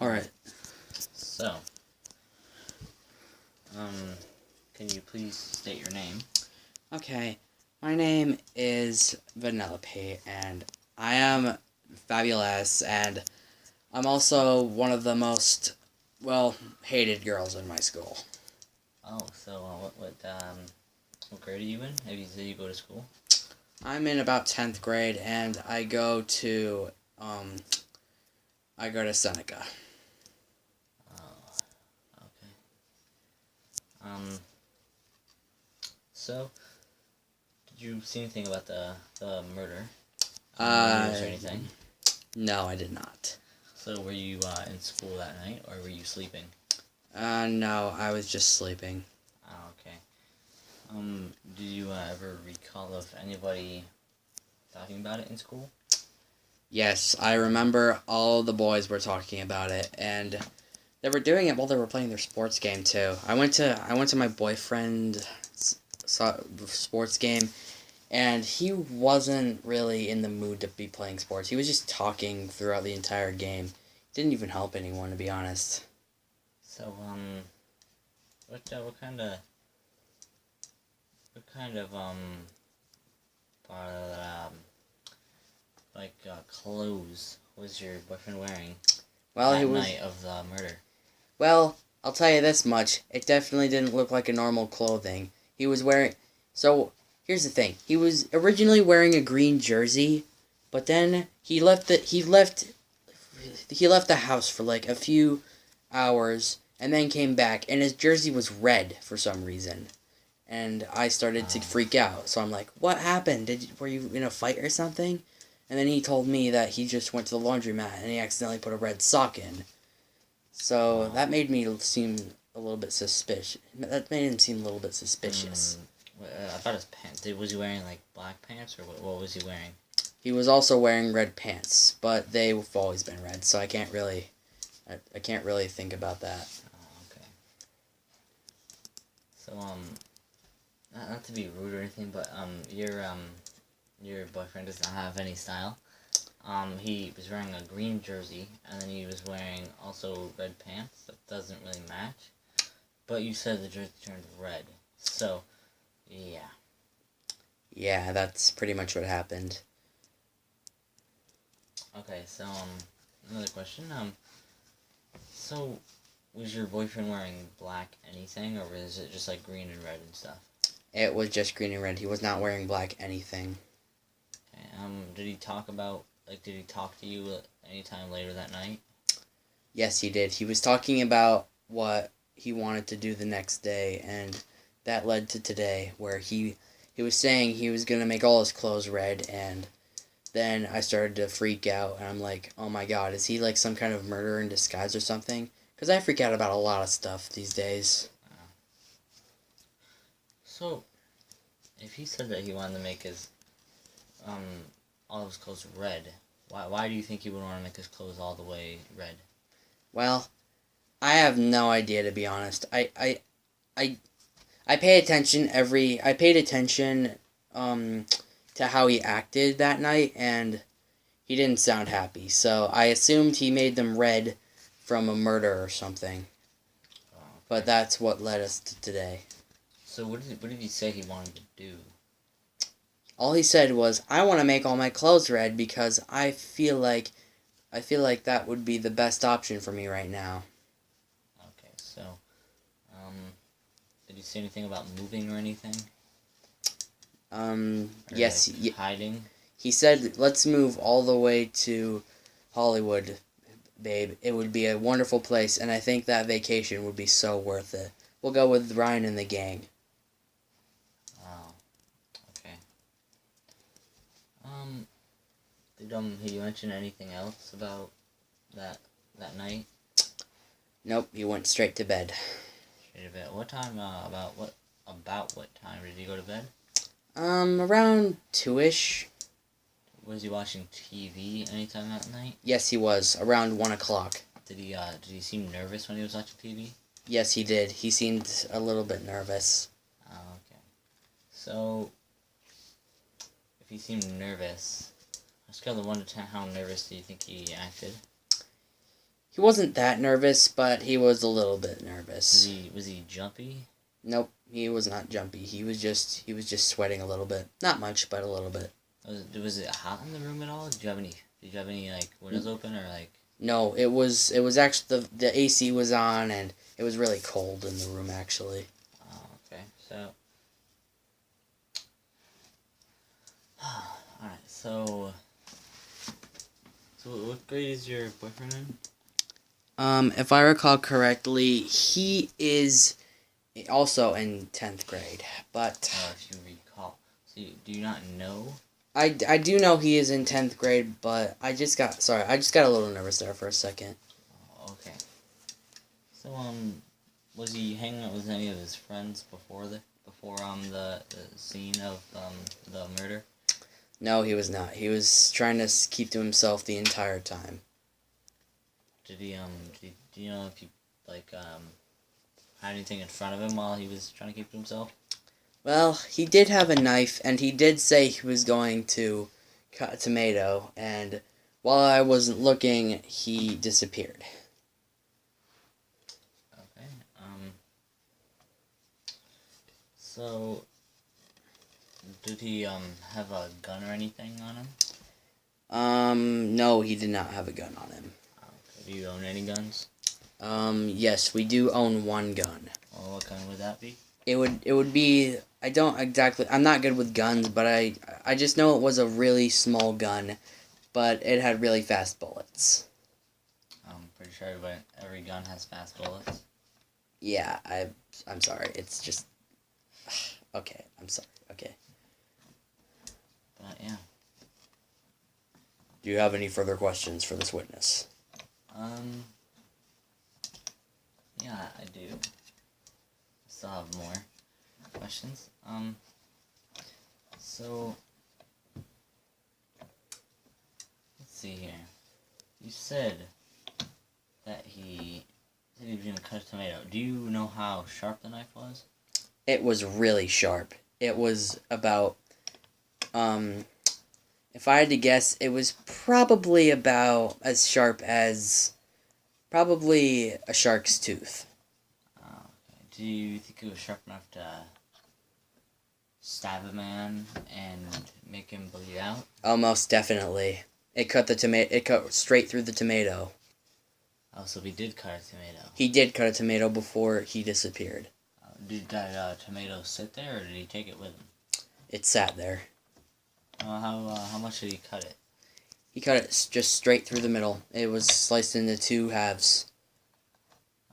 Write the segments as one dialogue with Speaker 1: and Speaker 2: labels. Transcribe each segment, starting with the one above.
Speaker 1: Alright.
Speaker 2: So, can you please state your name?
Speaker 1: Okay. My name is Vanellope, and I am fabulous, and I'm also one of the most, hated girls in my school.
Speaker 2: Oh, so what grade are you in? Have you said you go to school?
Speaker 1: I'm in about 10th grade, and I go to Seneca.
Speaker 2: Oh, okay. So did you see anything about the murder on the news or anything?
Speaker 1: No, I did not.
Speaker 2: So were you in school that night, or were you sleeping?
Speaker 1: No, I was just sleeping.
Speaker 2: Oh, okay. Did you ever recall of anybody talking about it in school?
Speaker 1: Yes, I remember all the boys were talking about it, and they were doing it while they were playing their sports game too. I went to my boyfriend's sports game, and he wasn't really in the mood to be playing sports. He was just talking throughout the entire game. Didn't even help anyone, to be honest.
Speaker 2: So what kind of clothes was your boyfriend wearing that night of the murder?
Speaker 1: Well, I'll tell you this much. It definitely didn't look like a normal clothing. He was wearing... So, here's the thing. He was originally wearing a green jersey, but then he left the house for like a few hours and then came back, and his jersey was red for some reason. And I started to freak out. So I'm like, "What happened? Were you in a fight or something?" And then he told me that he just went to the laundromat and he accidentally put a red sock in. So that made me seem a little bit suspicious. That made him seem a little bit suspicious.
Speaker 2: About his pants. Was he wearing like black pants, or what was he wearing?
Speaker 1: He was also wearing red pants, but they've always been red, so I can't really think about that.
Speaker 2: Oh, okay. So not to be rude or anything, but your boyfriend does not have any style. He was wearing a green jersey, and then he was wearing also red pants. That doesn't really match. But you said the jersey turned red, so yeah.
Speaker 1: Yeah, that's pretty much what happened.
Speaker 2: Okay, so another question. So was your boyfriend wearing black anything, or was it just like green and red and stuff?
Speaker 1: It was just green and red. He was not wearing black anything.
Speaker 2: Okay, did he talk to you any time later that night?
Speaker 1: Yes, he did. He was talking about what he wanted to do the next day, and that led to today, where he was saying he was going to make all his clothes red, and then I started to freak out, and I'm like, oh my god, is he like some kind of murderer in disguise or something? Because I freak out about a lot of stuff these days.
Speaker 2: So, if he said that he wanted to make his all of his clothes red, why do you think he would want to make his clothes all the way red?
Speaker 1: Well, I have no idea, to be honest. I pay attention I paid attention to how he acted that night, and he didn't sound happy. So I assumed he made them red from a murder or something.
Speaker 2: Oh, okay.
Speaker 1: But that's what led us to today.
Speaker 2: So what did he say he wanted to do?
Speaker 1: All he said was, "I want to make all my clothes red because I feel like that would be the best option for me right now."
Speaker 2: Okay, so did he say anything about moving or anything?
Speaker 1: Yes,
Speaker 2: like hiding.
Speaker 1: He said, "Let's move all the way to Hollywood, babe. It would be a wonderful place, and I think that vacation would be so worth it. We'll go with Ryan and the gang."
Speaker 2: Oh, okay. Did he mention anything else about that night?
Speaker 1: Nope, he went straight to bed.
Speaker 2: Straight to bed. What time? About what time did he go to bed?
Speaker 1: Around 2-ish.
Speaker 2: Was he watching TV anytime that night?
Speaker 1: Yes, he was. Around 1 o'clock.
Speaker 2: Did he seem nervous when he was watching TV?
Speaker 1: Yes, he did. He seemed a little bit nervous.
Speaker 2: Oh, okay. So, if he seemed nervous, on a scale of 1 to 10, how nervous do you think he acted?
Speaker 1: He wasn't that nervous, but he was a little bit
Speaker 2: Was
Speaker 1: nervous.
Speaker 2: he jumpy?
Speaker 1: Nope, he was not jumpy. He was just sweating a little bit. Not much, but a little bit.
Speaker 2: Was it hot in the room at all? Did you have any like windows open or like?
Speaker 1: No, it was actually the AC was on and it was really cold in the room actually.
Speaker 2: Oh, okay. So. All right. So what grade is your boyfriend in?
Speaker 1: If I recall correctly, he is also in 10th grade, but
Speaker 2: If you recall, so do you not know?
Speaker 1: I do know he is in 10th grade, but I just got a little nervous there for a second.
Speaker 2: Oh, okay. So was he hanging out with any of his friends before the scene of the murder?
Speaker 1: No, he was not. He was trying to keep to himself the entire time.
Speaker 2: Do you know if he had anything in front of him while he was trying to keep to himself?
Speaker 1: Well, he did have a knife, and he did say he was going to cut a tomato, and while I wasn't looking, he disappeared.
Speaker 2: Okay. So did he have a gun or anything on him?
Speaker 1: No, he did not have a gun on him.
Speaker 2: Okay. Do you own any guns?
Speaker 1: Yes, we do own one gun.
Speaker 2: Well, what gun would that be?
Speaker 1: It would be, I'm not good with guns, but I just know it was a really small gun, but it had really fast bullets.
Speaker 2: I'm pretty sure every gun has fast bullets.
Speaker 1: Yeah, I'm sorry. It's just okay. I'm sorry. Okay.
Speaker 2: But yeah.
Speaker 1: Do you have any further questions for this witness?
Speaker 2: Yeah, I do. Still have more questions. So let's see here. You said that he was gonna cut a tomato. Do you know how sharp the knife was?
Speaker 1: It was really sharp. It was about, if I had to guess, it was probably about as sharp as probably a shark's tooth.
Speaker 2: Okay. Do you think it was sharp enough to stab a man and make him bleed out?
Speaker 1: Oh, most definitely. It cut straight through the tomato.
Speaker 2: Oh, so he did cut a tomato.
Speaker 1: He did cut a tomato before he disappeared.
Speaker 2: Did that tomato sit there, or did he take it with him?
Speaker 1: It sat there.
Speaker 2: How much did he cut it?
Speaker 1: He cut it just straight through the middle. It was sliced into 2 halves.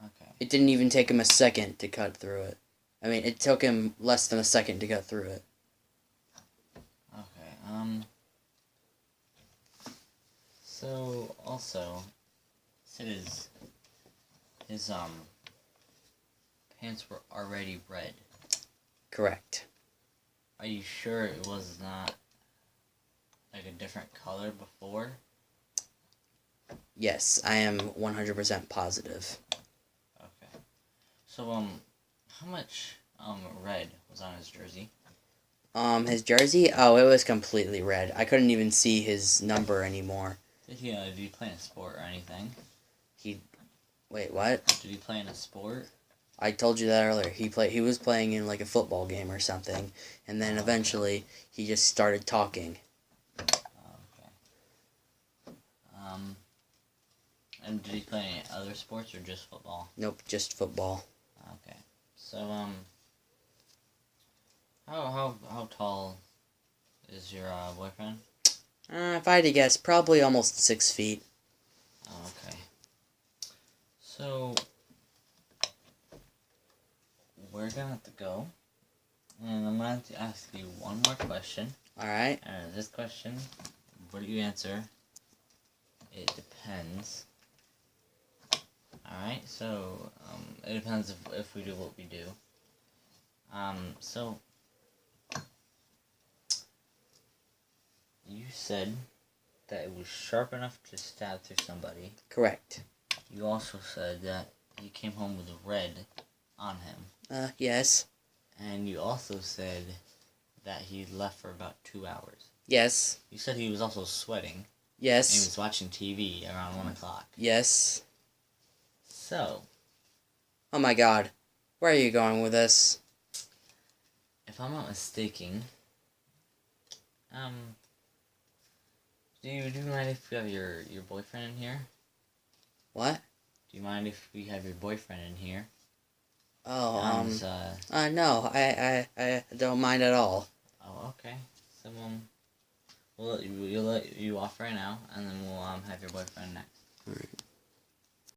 Speaker 2: Okay.
Speaker 1: It didn't even take him a second to cut through it. I mean, it took him less than a second to cut through it.
Speaker 2: Okay. So also, said his pants were already red.
Speaker 1: Correct.
Speaker 2: Are you sure it was not like a different color before?
Speaker 1: Yes, I am 100% positive.
Speaker 2: Okay. So how much red was on his jersey?
Speaker 1: His jersey? Oh, it was completely red. I couldn't even see his number anymore.
Speaker 2: Did he play in a sport or anything?
Speaker 1: Wait, what?
Speaker 2: Did he play in a sport?
Speaker 1: I told you that earlier. He was playing in like a football game or something, and then eventually he just started talking.
Speaker 2: Okay. And did he play any other sports or just football?
Speaker 1: Nope, just football.
Speaker 2: Okay. So how tall is your boyfriend?
Speaker 1: If I had to guess, probably almost 6 feet.
Speaker 2: Oh, okay. So we're gonna have to go, and I'm gonna have to ask you one more question.
Speaker 1: All right.
Speaker 2: And this question, what do you answer? It depends. All right. So it depends if we do what we do. So you said that it was sharp enough to stab through somebody.
Speaker 1: Correct.
Speaker 2: You also said that he came home with red on him.
Speaker 1: Yes.
Speaker 2: And you also said that he left for about 2 hours.
Speaker 1: Yes.
Speaker 2: You said he was also sweating. And he
Speaker 1: Yes.
Speaker 2: was watching TV around 1 o'clock.
Speaker 1: Yes.
Speaker 2: So,
Speaker 1: Oh my god. Where are you going with this?
Speaker 2: if I'm not mistaken, do you mind if we have your boyfriend in here?
Speaker 1: What?
Speaker 2: Do you mind if we have your boyfriend in here?
Speaker 1: Oh,
Speaker 2: This,
Speaker 1: no, I don't mind at all.
Speaker 2: oh, okay. So, we'll let you off right now, and then we'll have your boyfriend next.
Speaker 1: Alright.